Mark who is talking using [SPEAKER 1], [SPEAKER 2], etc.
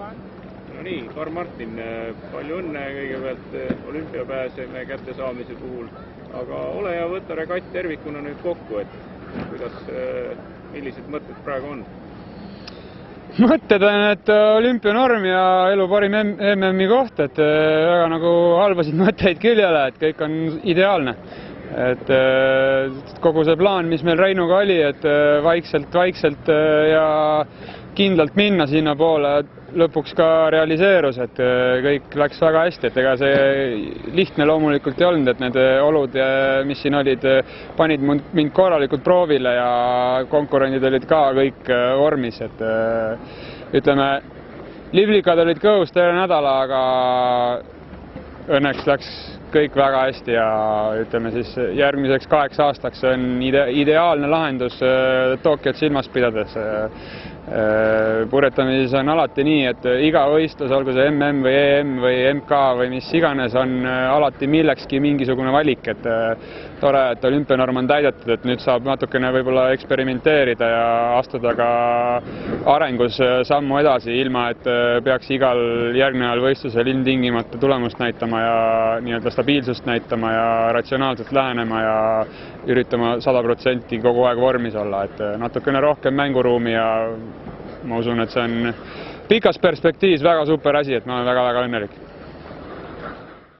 [SPEAKER 1] No nii, Karl-Martin, palju õnne kõigepealt olümpiapääseme kättesaamise puhul, aga ole ja võta regatt tervikuna nüüd kokku, et millised mõtted praegu on?
[SPEAKER 2] Mõtted on, et olümpianorm ja elu parim MM-i koht, et väga nagu halbasid mõtteid küll ei ole, et kõik on ideaalne. Et kogu see plaan, mis meil Reinuga oli, et vaikselt ja kindlalt minna sinna poole, lõpuks ka realiseerus, et kõik läks väga hästi, et ega see lihtne loomulikult ei olnud, et need olud, mis siin olid, panid mind korralikult proovile ja konkurendid olid ka kõik vormis, et ütleme, liblikad olid kõhus terve nädala, aga õnneks läks kõik väga hästi ja ütleme siis järgmiseks 8 aastaks on ideaalne lahendus Tokyot silmas pidades. Puretamises on alati nii, et iga võistlus, olgu see MM või EM või MK või mis iganes, on alati millekski mingisugune valik, et tore, et olümpianorm on täidetud, et nüüd saab natukene võib-olla eksperimenteerida ja astuda ka arengus sammu edasi, ilma et peaks igal järgneval võistlusel ilmtingimata tulemust näitama ja nii-öelda stabiilsust näitama ja ratsionaalselt lähenema ja üritama 100% kogu aeg vormis olla, et natukene rohkem mänguruumi ja ma usun, et see on pikas perspektiivis väga super asi, et ma olen väga-väga õnnelik.